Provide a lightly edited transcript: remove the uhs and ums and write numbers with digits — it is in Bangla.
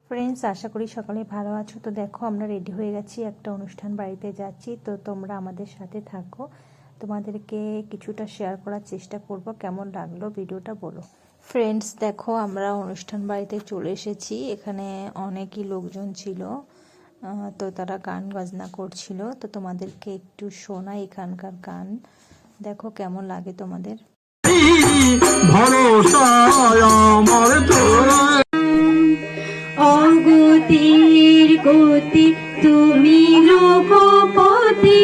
ফ্রেন্ডস, আশা করি সকলে ভালো আছো। তো দেখো, আমরা রেডি হয়ে গেছি, একটা অনুষ্ঠান বাড়িতে যাচ্ছি। তো তোমরা আমাদের সাথে থাকো, তোমাদেরকে কিছুটা শেয়ার করার চেষ্টা করব। কেমন লাগলো ভিডিওটা বলো। ফ্রেন্ডস দেখো, আমরা অনুষ্ঠান বাড়িতে চলে এসেছি। এখানে অনেকই লোকজন ছিল, তো তারা গান বাজনা করছিল। তো তোমাদেরকে একটু শোনাই এখানকার গান, দেখো কেমন লাগে তোমাদের। অগতির গতি তুমি রঘুপতি।